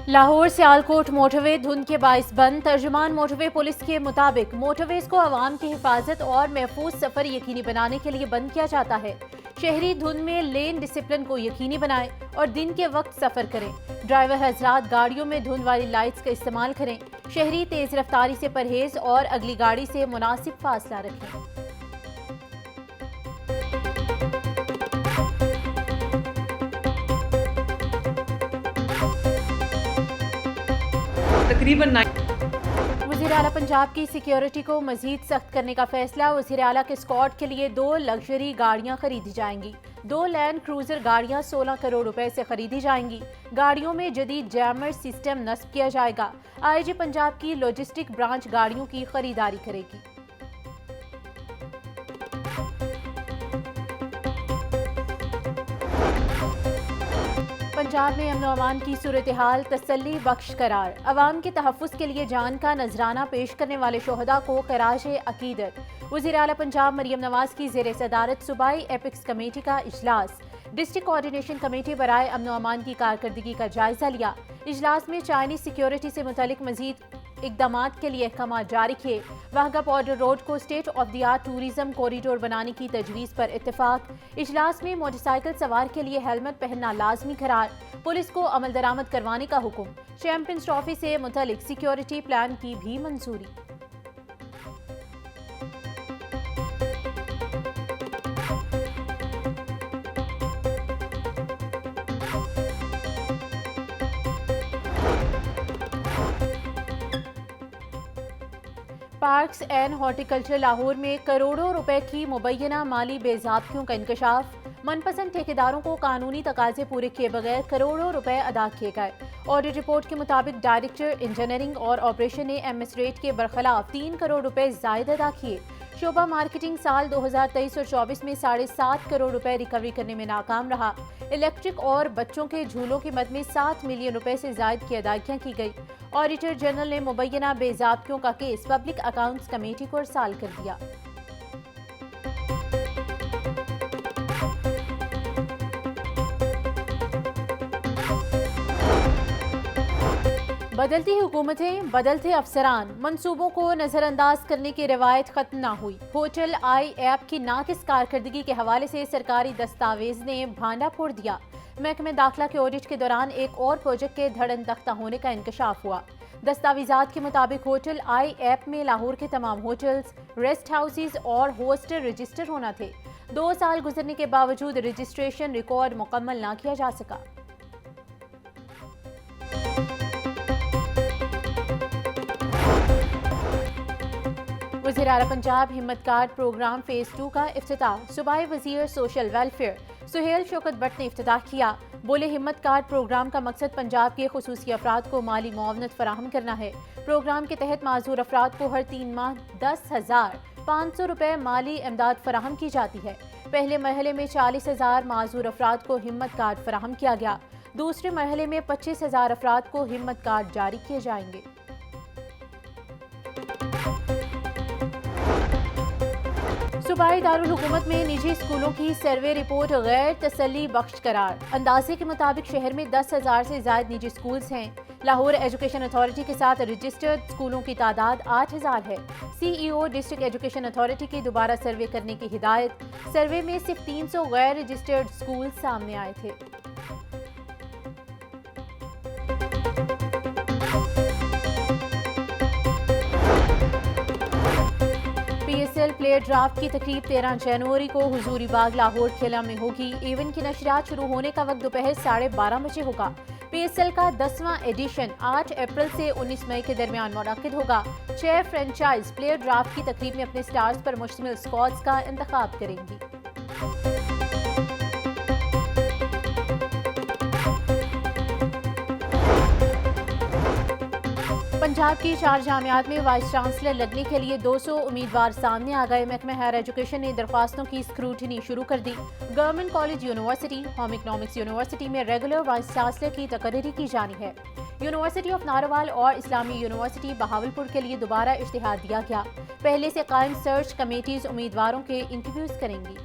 Lahore Sialkot motorway धुंध के बाइस बंद। तर्जुमान मोटरवे पुलिस के मुताबिक मोटरवेज को आवाम की हिफाजत और महफूज सफर यकीनी बनाने के लिए बंद किया जाता है। शहरी धुंध में लेन डिसिप्लिन को यकीनी बनाएं और दिन के वक्त सफर करें। ड्राइवर हजरात गाड़ियों में धुंध वाली लाइट्स का इस्तेमाल करें। शहरी तेज रफ्तारी से परहेज और अगली गाड़ी से मुनासिब फासला रखें। तकरीबन वज़ीर आला पंजाब की सिक्योरिटी को मजीद सख्त करने का फैसला। वज़ीर आला के स्क्वाड के लिए 2 लग्जरी गाड़ियां खरीदी जाएंगी। 2 लैंड क्रूजर गाड़ियां 16 करोड़ रुपए से खरीदी जाएंगी। गाड़ियों में जदीद जैमर सिस्टम नस्ब किया जाएगा। आईजी पंजाब की लॉजिस्टिक ब्रांच गाड़ियों की खरीदारी करेगी। पंजाब में अमन व अमान की सूरत हाल तसल्ली बख्श करार। अवाम के तहफ़्फ़ुज़ के लिए जान का नजराना पेश करने वाले शोहदा को खराज अकीदत। वज़ीर आला पंजाब मरियम नवाज की ज़ेर सदारत सूबाई एपिक्स कमेटी का इजलास। डिस्ट्रिक्ट कोऑर्डिनेशन कमेटी बराए अमन व अमान की कारकर्दगी का जायजा लिया। इजलास में चाइनीज सिक्योरिटी से मुतल्लिक मजीद इक़दामात के लिए अहकाम जारी किए। वाहगा बॉर्डर रोड को state of the art tourism corridor बनाने की तजवीज़ पर इत्तेफाक। इजलास में मोटरसाइकिल सवार के लिए हेलमेट पहनना लाजमी करार। पुलिस को अमल दरामद करवाने का हुक्म। चैंपियंस ट्रॉफी से मुतल्लिक सिक्योरिटी प्लान की भी मंजूरी। पार्क्स एंड हॉर्टिकल्चर लाहौर में करोड़ों रुपए की मुबैना माली बेज़ाब्तियों का इंकशाफ। मनपसंद ठेकेदारों को कानूनी तकाजे पूरे किए बगैर करोड़ों रुपए अदा किए गए। ऑडिट रिपोर्ट के मुताबिक डायरेक्टर इंजीनियरिंग और ऑपरेशन ने एमएस रेट के बरखिलाफ 3 करोड़ रुपए जायद अदा किए। शोबा मार्केटिंग साल 2023 और 24 में 7.5 करोड़ रुपए रिकवरी करने में नाकाम रहा। इलेक्ट्रिक और बच्चों के झूलों की मद में 7 मिलियन रुपए से जायद की अदायगियां की गई। ऑडिटर जनरल ने मुबैना बेज़ाब्तियों का केस पब्लिक अकाउंट्स कमेटी को इरसाल कर दिया। बदलती हुकूमतें, बदलते अफसरान, मंसूबों को नजरअंदाज करने की रवायत खत्म न हुई। होटल आई ऐप की नाकिस कारकर्दगी के हवाले से सरकारी दस्तावेज ने भांडा फोड़ दिया। महकमे दाखिला के ऑडिट के दौरान एक और प्रोजेक्ट के धड़न तख्ता होने का इंकशाफ हुआ। दस्तावेजात के मुताबिक होटल आई ऐप में लाहौर के तमाम होटल्स, रेस्ट हाउसेज और हॉस्टल रजिस्टर होना थे। 2 साल गुजरने के बावजूद रजिस्ट्रेशन रिकॉर्ड मुकम्मल न किया जा सका। वज़ीर आला पंजाब हिम्मत कार्ड प्रोग्राम फेज 2 का इफ्तिताह। सूबाई वज़ीर सोशल वेलफेयर सुहेल शौकत भट्ट ने इफ्तिताह किया। बोले हिम्मत कार्ड प्रोग्राम का मकसद पंजाब के खुसूसी अफराद को माली मुआवनत फराहम करना है। प्रोग्राम के तहत माजूर अफराद को हर 3 माह 10,500 रुपए माली इमदाद फराहम की जाती है। पहले मरहले में 40,000 माजूर अफराद को हिम्मत कार्ड फराहम किया गया। दूसरे मरहले में 25,000 अफराद को हिम्मत कार्ड जारी किए जाएंगे। सूबाई दारुल हुकूमत में निजी स्कूलों की सर्वे रिपोर्ट गैर तसल्ली बख्श करार। अंदाजे के मुताबिक शहर में 10,000 से ज्यादा निजी स्कूल्स हैं। लाहौर एजुकेशन अथॉरिटी के साथ रजिस्टर्ड स्कूलों की तादाद 8,000 है। सीईओ डिस्ट्रिक्ट एजुकेशन अथॉरिटी की दोबारा सर्वे करने की हिदायत। सर्वे में सिर्फ 300 गैर रजिस्टर्ड स्कूल सामने आए थे। पीएसएल प्लेयर ड्राफ्ट की तकरीब 13 जनवरी को हुजूरी बाग लाहौर खेला में होगी। इवेंट की नशरियात शुरू होने का वक्त दोपहर 12:30 बजे होगा। पीएसएल का 10वां एडिशन 8 अप्रैल से 19 मई के दरमियान मुनक्किद होगा। 6 फ्रेंचाइज प्लेयर ड्राफ्ट की तकरीब में अपने स्टार्स पर मुश्तमिल स्क्वाड्स का इंतखाब करेंगी। पंजाब की 4 जामियात में वाइस चांसलर लगने के लिए 200 उम्मीदवार सामने आ गए। महकमा हायर एजुकेशन ने दरख्वास्तों की स्क्रूटनी शुरू कर दी। Government college university, home economics university में रेगुलर वाइस चांसलर की तकर्री की जानी है। यूनिवर्सिटी ऑफ नारोवाल और इस्लामी यूनिवर्सिटी बहावलपुर के लिए दोबारा इश्तिहार दिया गया। पहले से कायम सर्च कमेटीज उम्मीदवारों के इंटरव्यूज करेंगी।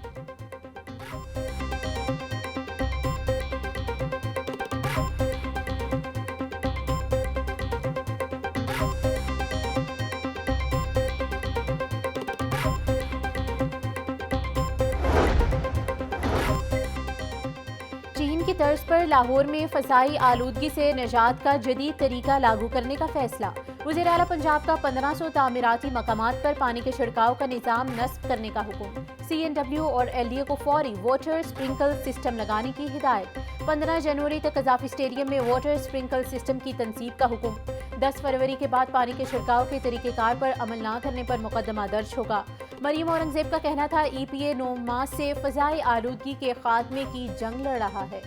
तर्ज पर लाहौर में फसाई आलूदगी से निजात का जदीद तरीका लागू करने का फैसला। वज़ीर आला पंजाब का 1500 तामीराती मकामात पर पानी के छिड़काव का निज़ाम नस्ब करने का हुक्म। CNW और LDA को फौरी वाटर स्प्रिंकल सिस्टम लगाने की हिदायत। 15 जनवरी तक कज़ाफी स्टेडियम में वाटर स्प्रिंकल सिस्टम की तनसीब का हुक्म। 10 फरवरी के बाद पानी के छिड़काव के तरीक़ेकार पर अमल न करने पर मुकदमा दर्ज होगा। मरियम औरंगजेब का कहना था EPA 9 माह से फजाई आलूदगी के खात्मे की जंग लड़ रहा है।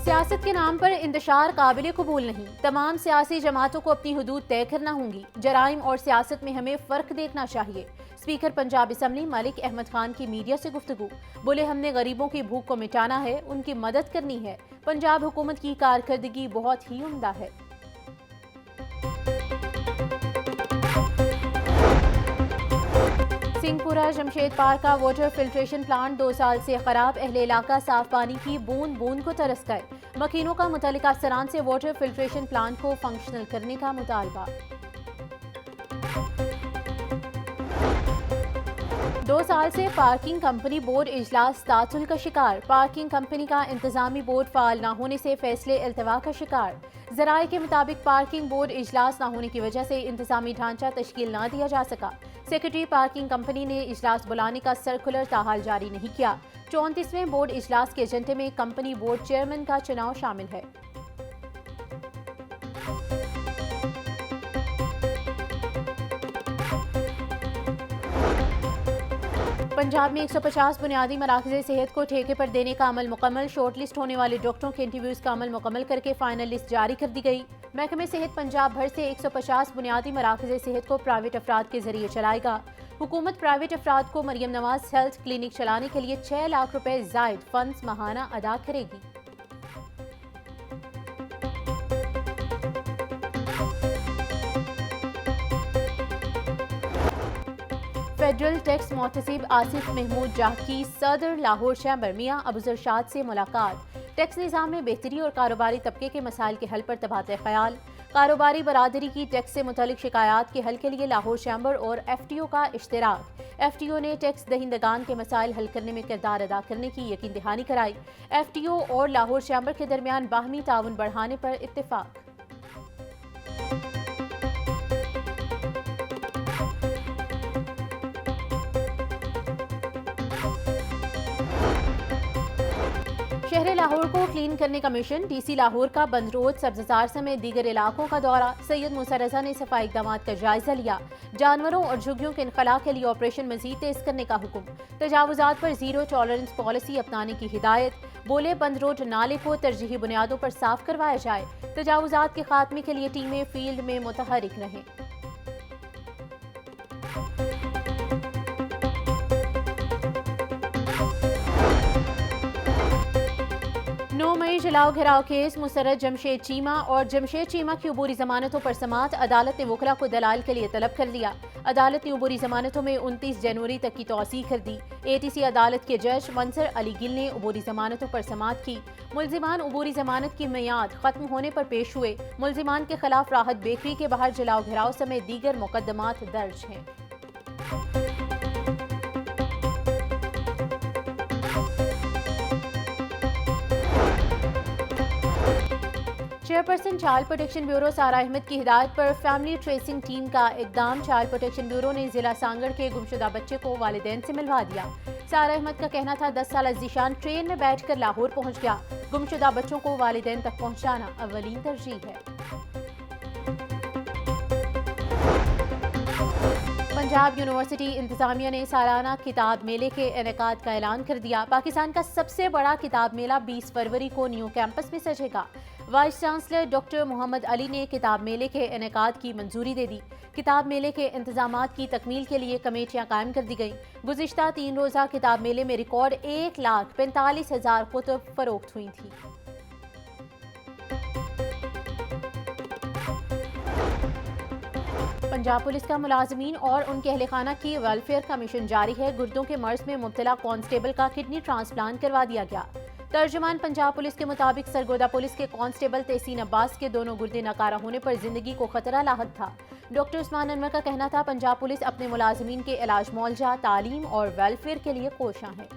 सियासत के नाम पर इंतशार काबिल कबूल नहीं। तमाम सियासी जमातों को अपनी हदूद तय करना होंगी। जराइम और सियासत में हमें फ़र्क देखना चाहिए। स्पीकर पंजाब असम्बली मलिक अहमद खान की मीडिया से गुफ्तगू। बोले, हमने गरीबों की भूख को मिटाना है, उनकी मदद करनी है। पंजाब हुकूमत की कारकर्दगी बहुत ही उम्दा है। सिंहपुरा जमशेद पार्क का वाटर फिल्ट्रेशन प्लांट 2 साल से खराब। अहले इलाका साफ पानी की बूंद बूंद को तरस गए। मकीनों का मुतल्लिका अफसरान से वाटर फिल्ट्रेशन प्लांट को फंक्शनल करने का मुतालबा। 2 साल से पार्किंग कंपनी बोर्ड इजलास तातुल का शिकार। पार्किंग कंपनी का इंतजामी बोर्ड फाल न होने से फैसले इल्तवा का शिकार। जराये के मुताबिक पार्किंग बोर्ड इजलास न होने की वजह से इंतजामी ढांचा तश्कील न दिया जा सका। सेक्रेटरी पार्किंग कंपनी ने इजलास बुलाने का सर्कुलर ताहाल जारी नहीं किया। 34वें बोर्ड इजलास के एजेंडे में कंपनी बोर्ड चेयरमैन का चुनाव शामिल है। पंजाब में 150 बुनियादी मराकज़े सेहत को ठेके पर देने का अमल मुकम्मल। शॉर्ट लिस्ट होने वाले डॉक्टरों के इंटरव्यूज़ का अमल मुकम्मल करके फाइनल लिस्ट जारी कर दी गई। महकमे सेहत पंजाब भर से 150 बुनियादी मराकज़े सेहत को प्राइवेट अफराद के जरिए चलाएगा। हुकूमत प्राइवेट अफराद को मरियम नवाज हेल्थ क्लिनिक चलाने के लिए 6 लाख रुपए ज़ायद फंड्स माहाना अदा करेगी। फेडरल टैक्स मोहतसिब आसिफ महमूद जाह की सदर लाहौर चैम्बर मियां अबूजर शाद से मुलाकात। टैक्स निज़ाम में बेहतरी और कारोबारी तबके के मसाइल के हल पर तबादला ख्याल। कारोबारी बरादरी की टैक्स से मुतल्लिक शिकायत के हल के लिए लाहौर चैम्बर और FTO का इश्तराक। FTO ने टैक्स दहिंदगान के मसाइल हल करने में किरदार अदा करने की यकीन दहानी कराई। FTO और लाहौर चैम्बर के दरमियान बाहमी ताउन बढ़ाने पर इत्तेफाक। शहर लाहौर को क्लीन करने का मिशन। DC लाहौर का बंद रोड, सब्ज़ार समेत दीगर इलाकों का दौरा। सैयद मूसा रज़ा ने सफाई इक़दामात का जायजा लिया। जानवरों और झुग्गियों के इनखला के लिए ऑपरेशन मजीद तेज करने का हुक्म। तजावुज़ात पर ज़ीरो टॉलरेंस पॉलिसी अपनाने की हिदायत। बोले, बंद रोड नाले को तरजीही बुनियादों पर साफ करवाया जाए। तजावुज़ात के खात्मे के लिए टीमें फील्ड में मुतहरिक रहें। 9 मई जलाओ घिराव केस। मुसर्रत जमशेद चीमा और जमशेद चीमा की अबूरी जमानतों पर समाअत। अदालत ने वकला को दलाल के लिए तलब कर लिया। अदालत ने अबूरी जमानतों में 29 जनवरी तक की तौसीह कर दी। ATC अदालत के जज मंसर अली गिल ने अबूरी जमानतों पर समाअत की। मुल्जिमान अबूरी जमानत की मियाद खत्म होने पर पेश हुए। मुल्जिमान के खिलाफ राहत बेकरी के बाहर जलाओ घिराव समेत दीगर मुकदमात दर्ज हैं। चेयरपर्सन चाइल्ड प्रोटेक्शन ब्यूरो सारा अहमद की हिदायत पर फैमिली ट्रेसिंग टीम का इकदाम। चाइल्ड प्रोटेक्शन ब्यूरो ने जिला सांगड़ के गुमशुदा बच्चे को वालिदैन से मिलवा दिया। सारा अहमद का कहना था 10 साल जीशान ट्रेन में बैठकर लाहौर पहुंच गया। गुमशुदा बच्चों को वालिदैन तक पहुंचाना अव्वलीन तरजीह है। पंजाब यूनिवर्सिटी इंतजामिया ने सालाना किताब मेले के इनेकाद का ऐलान कर दिया। पाकिस्तान का सबसे बड़ा किताब मेला 20 फरवरी को न्यू कैंपस में सजेगा। Vice chancellor doctor Mohammad Ali ने किताब मेले के इनेकाद की मंजूरी दे दी। किताब मेले के इंतजामात की तकमील के लिए कमेटियां कायम कर दी गईं। गुज़िश्ता 3 रोज़ा किताब मेले में रिकॉर्ड 1,45,000 कुतुब फरोख्त हुई थी। पंजाब पुलिस का मुलाजमीन और उनके अहले खाना की वेलफेयर का मिशन जारी है। गुर्दों के मर्ज में मुब्तला कांस्टेबल का किडनी ट्रांसप्लांट करवा दिया गया। तर्जुमान पंजाब पुलिस के मुताबिक सरगोदा पुलिस के कांस्टेबल तहसीन अब्बास के दोनों गुर्दे नकारा होने पर जिंदगी को खतरा लाहक था। डॉक्टर उस्मान अनवर का कहना था, पंजाब पुलिस अपने मुलाजिमीन के इलाज, मौलजा, तालीम और वेलफेयर के लिए कोशां है।